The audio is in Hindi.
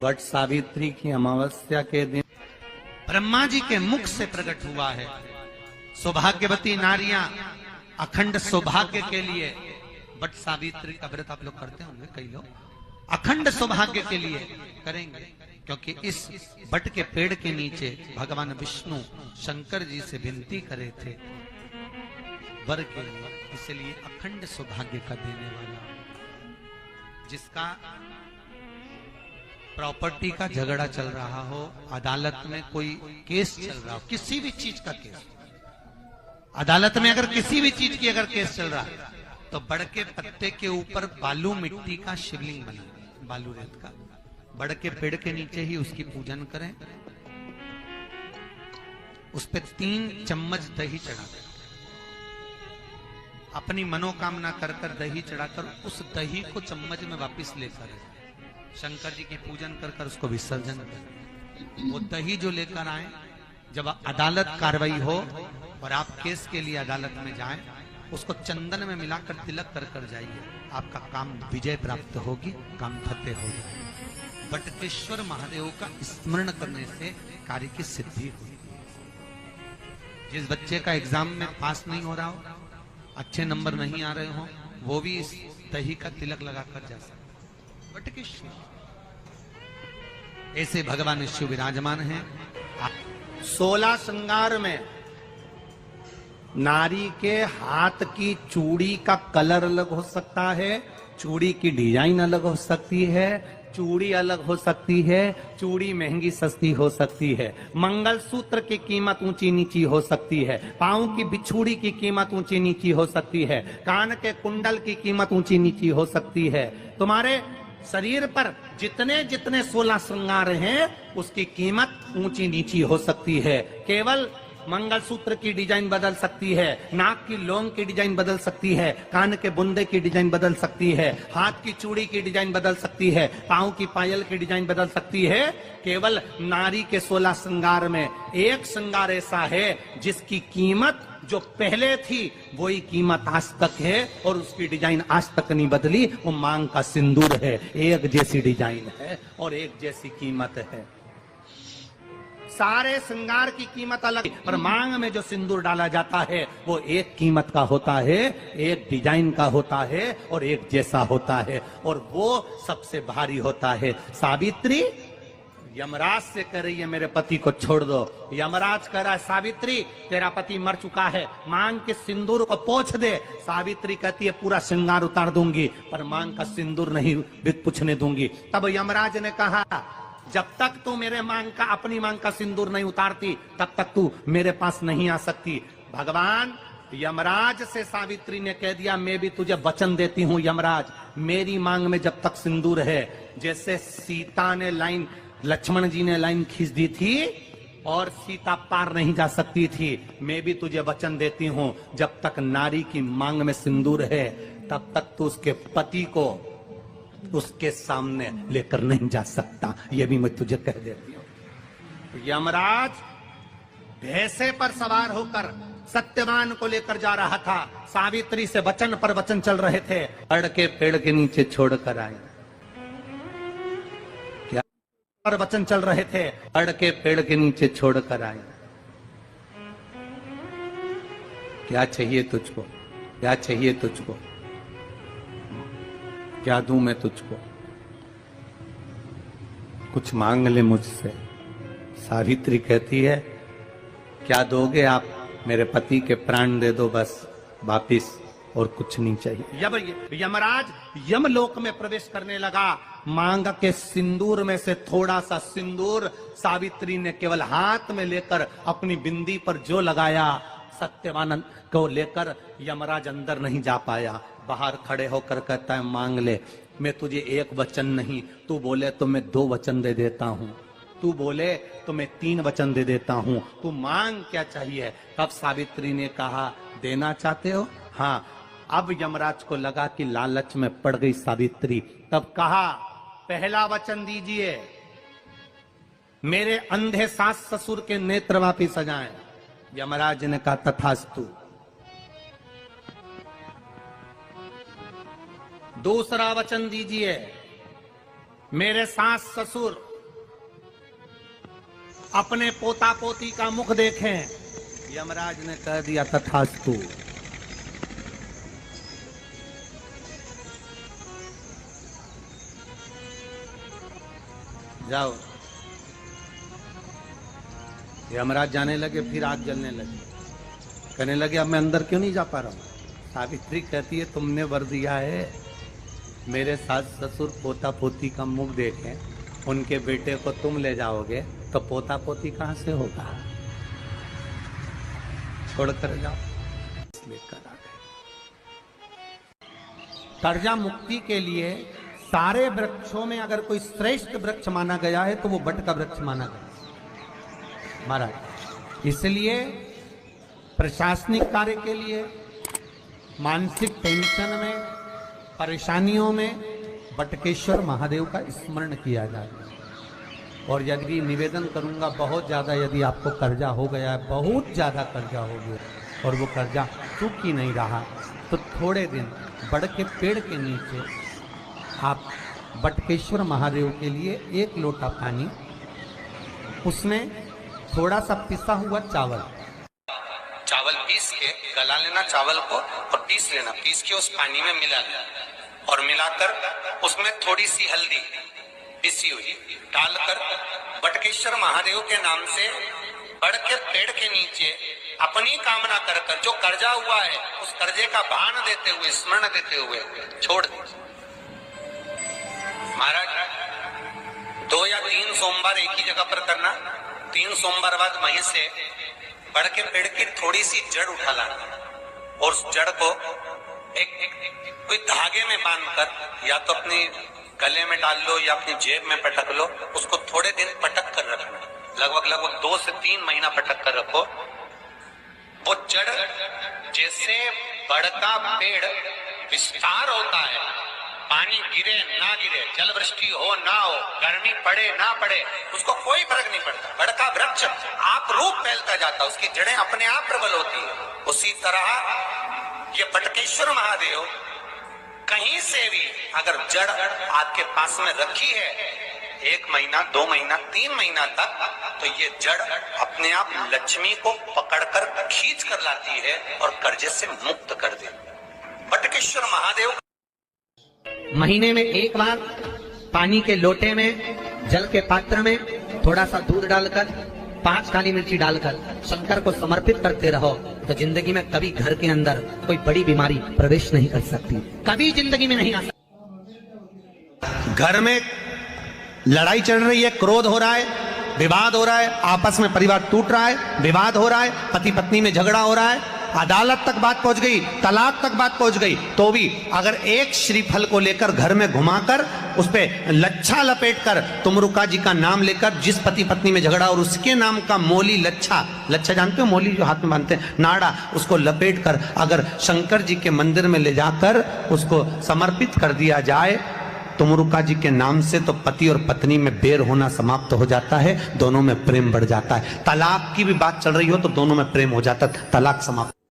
वट सावित्री की अमावस्या के दिन ब्रह्मा जी के मुख से प्रकट हुआ है। सौभाग्यवती नारियां अखंड सौभाग्य के लिए वट सावित्री का व्रत आप लोग करते होंगे, कई लोग अखंड सौभाग्य के लिए करेंगे, क्योंकि इस वट के पेड़ के नीचे भगवान विष्णु शंकर जी से विनती करे थे वर के लिए, इसलिए अखंड सौभाग्य का देने वाला, जिसका प्रॉपर्टी का झगड़ा चल रहा हो, अदालत में कोई केस चल रहा हो, किसी भी चीज का केस, अदालत में अगर किसी भी चीज की अगर केस चल रहा है तो बड़ के पत्ते के ऊपर बालू मिट्टी का शिवलिंग बना, बालू रेत का, बड़ के पेड़ के नीचे ही उसकी पूजन करें, उस पे 3 चम्मच दही चढ़ा दें, अपनी मनोकामना कर कर दही चढ़ाकर उस दही को चम्मच में वापस लेकर शंकर जी की पूजन कर कर उसको विसर्जन करें। वो दही जो लेकर आए, जब अदालत कार्रवाई हो और आप केस के लिए अदालत में जाएं, उसको चंदन में मिलाकर तिलक कर कर जाइए, आपका काम विजय प्राप्त होगी, काम फतेह हो जाएगा। बटकेश्वर महादेव का स्मरण करने से कार्य की सिद्धि होगी। जिस बच्चे का एग्जाम में पास नहीं हो रहा हो, अच्छे नंबर नहीं आ रहे हो, वो भी इस दही का तिलक लगाकर जा सकता। बटकेश्वर ऐसे भगवान शिव विराजमान हैं। 16 श्रृंगार में नारी के हाथ की चूड़ी का कलर अलग हो सकता है, चूड़ी की डिजाइन अलग हो सकती है, चूड़ी अलग हो सकती है, चूड़ी महंगी सस्ती हो सकती है, मंगलसूत्र की कीमत ऊंची नीची हो सकती है, पांव की बिछुड़ी की कीमत ऊंची नीची हो सकती है, कान के कुंडल की कीमत ऊंची नीची हो सकती है। तुम्हारे शरीर पर जितने जितने 16 श्रृंगार हैं उसकी कीमत ऊंची नीची हो सकती है। केवल मंगलसूत्र की डिजाइन बदल सकती है, नाक की लौंग की डिजाइन बदल सकती है, कान के बुंदे की डिजाइन बदल सकती है, हाथ की चूड़ी की डिजाइन बदल सकती है, पांव की पायल की डिजाइन बदल सकती है। केवल नारी के 16 श्रृंगार में एक श्रृंगार ऐसा है जिसकी कीमत जो पहले थी वही कीमत आज तक है और उसकी डिजाइन आज तक नहीं बदली। वो मांग का सिंदूर है, एक जैसी डिजाइन है और एक जैसी कीमत है। सारे श्रृंगार की कीमत अलग, पर मांग में जो सिंदूर डाला जाता है वो एक कीमत का होता है, एक डिजाइन का होता है और एक जैसा होता है, और वो सबसे भारी होता है। सावित्री यमराज से कह रही है मेरे पति को छोड़ दो। यमराज कह रहा है सावित्री तेरा पति मर चुका है, मांग के सिंदूर को पोंछ दे। सावित्री कहती है पूरा श्रृंगार उतार दूंगी पर मांग का सिंदूर नहीं पूछने दूंगी। तब यमराज ने कहा जब तक तू मेरे मांग का अपनी मांग का सिंदूर नहीं उतारती तब तक तू मेरे पास नहीं आ सकती। भगवान यमराज से सावित्री ने कह दिया मैं भी तुझे वचन देती हूँ यमराज, मेरी मांग में जब तक सिंदूर है, जैसे सीता ने लाइन, लक्ष्मण जी ने लाइन खींच दी थी और सीता पार नहीं जा सकती थी, मैं भी तुझे वचन देती हूँ जब तक नारी की मांग में सिंदूर है तब तक तू उसके पति को उसके सामने लेकर नहीं जा सकता। ये भी मैं तुझे कह देती हूँ। यमराज भैंसे पर सवार होकर सत्यवान को लेकर जा रहा था, सावित्री से वचन पर वचन चल रहे थे, अड़ के पेड़ के नीचे छोड़कर आए। क्या पर वचन चल रहे थे, अड़ के पेड़ के नीचे छोड़कर आए। क्या चाहिए तुझको, क्या चाहिए तुझको, क्या दूं मैं तुझको, कुछ मांग ले मुझसे। सावित्री कहती है क्या दोगे आप, मेरे पति के प्राण दे दो बस वापिस, और कुछ नहीं चाहिए। यमराज यमलोक में प्रवेश करने लगा, मांग के सिंदूर में से थोड़ा सा सिंदूर सावित्री ने केवल हाथ में लेकर अपनी बिंदी पर जो लगाया, सत्यवान को लेकर यमराज अंदर नहीं जा पाया। बाहर खड़े होकर कहता है मांग ले, मैं तुझे एक वचन नहीं, तू बोले तो मैं 2 वचन दे देता हूँ, तू बोले तो मैं 3 वचन दे देता हूँ, तू मांग क्या चाहिए। तब सावित्री ने कहा देना चाहते हो, हाँ। अब यमराज को लगा कि लालच में पड़ गई सावित्री, तब कहा पहला वचन दीजिए मेरे अंधे सास ससुर के नेत्र वापिस आ जाएं। यमराज ने कहा तथास्तु। दूसरा वचन दीजिए मेरे सास ससुर अपने पोता पोती का मुख देखें। यमराज ने कह दिया तथास्तु। जाओ। यमराज जाने लगे, फिर आग जलने लगी। कहने लगे अब मैं अंदर क्यों नहीं जा पा रहा हूं। सावित्री कहती है तुमने वर दिया है मेरे सास ससुर पोता पोती का मुख देखें, उनके बेटे को तुम ले जाओगे तो पोता पोती कहां से होगा। छोड़कर जाओ। लेकर आ गए। कर्जा मुक्ति के लिए सारे वृक्षों में अगर कोई श्रेष्ठ वृक्ष माना गया है तो वो बट का वृक्ष माना गया महाराज। इसलिए प्रशासनिक कार्य के लिए, मानसिक टेंशन में, परेशानियों में बटकेश्वर महादेव का स्मरण किया जाए। और यदि निवेदन करूंगा बहुत ज्यादा, यदि आपको कर्जा हो गया है, बहुत ज्यादा कर्जा हो गया और वो कर्जा चूक ही नहीं रहा, तो थोड़े दिन बड़ के पेड़ के नीचे आप बटकेश्वर महादेव के लिए 1 लोटा पानी, उसमें थोड़ा सा पिसा हुआ चावल पीस के गला लेना चावल को और पीस लेना, पीस के उस पानी में मिला लेना और मिलाकर उसमें थोड़ी सी हल्दी पिसी हुई डालकर बटकेश्वर महादेव के नाम से बड़ के पेड़ के नीचे अपनी कामना कर कर जो कर्जा हुआ है उस कर्जे का भान देते हुए, स्मरण देते हुए छोड़ दीजिए। महाराज 2 या 3 सोमवार एक ही जगह पर करना। 3 सोमवार बाद वहीं से बड़ के पेड़ की थोड़ी सी जड़ उठा लाना और उस जड़ को एक कोई धागे में बांधकर या तो अपने गले में डाल लो या अपनी जेब में पटक लो, उसको थोड़े दिन पटक कर रखना, लगभग 2 से 3 महीना पटक कर रखो। वो जड़ जैसे बड़ का पेड़ विस्तार होता है, पानी गिरे ना गिरे, जल वृष्टि हो ना हो, गर्मी पड़े ना पड़े, उसको कोई फर्क नहीं पड़ता। बड़ का वृक्ष आप रूप फैलता जाता, उसकी जड़ें अपने आप प्रबल होती है। उसी तरह ये बटकेश्वर महादेव कहीं से भी अगर जड़ आपके पास में रखी है 1 महीना, 2 महीना, 3 महीना तक, तो ये जड़ अपने आप लक्ष्मी को पकड़कर खींच कर लाती है और कर्जे से मुक्त कर देती। बटकेश्वर महादेव महीने में 1 बार पानी के लोटे में, जल के पात्र में थोड़ा सा दूध डालकर, 5 काली मिर्ची डालकर शंकर को समर्पित करते रहो, तो जिंदगी में कभी घर के अंदर कोई बड़ी बीमारी प्रवेश नहीं कर सकती, कभी जिंदगी में नहीं आ सकती। घर में लड़ाई चल रही है, क्रोध हो रहा है, विवाद हो रहा है, आपस में परिवार टूट रहा है, विवाद हो रहा है, पति पत्नी में झगड़ा हो रहा है, अदालत तक बात पहुंच गई, तलाक तक बात पहुंच गई, तो भी अगर एक श्रीफल को लेकर घर में घुमाकर उस पे लच्छा लपेटकर तुमरुका जी का नाम लेकर जिस पति पत्नी में झगड़ा और उसके नाम का मोली लच्छा जानते हो, मोली जो हाथ में बांधते हैं, नाड़ा, उसको लपेट कर अगर शंकर जी के मंदिर में ले जाकर उसको समर्पित कर दिया जाए तुमरुका जी के नाम से, तो पति और पत्नी में बैर होना समाप्त हो जाता है, दोनों में प्रेम बढ़ जाता है। तलाक की भी बात चल रही हो तो दोनों में प्रेम हो जाता है, तलाक समाप्त।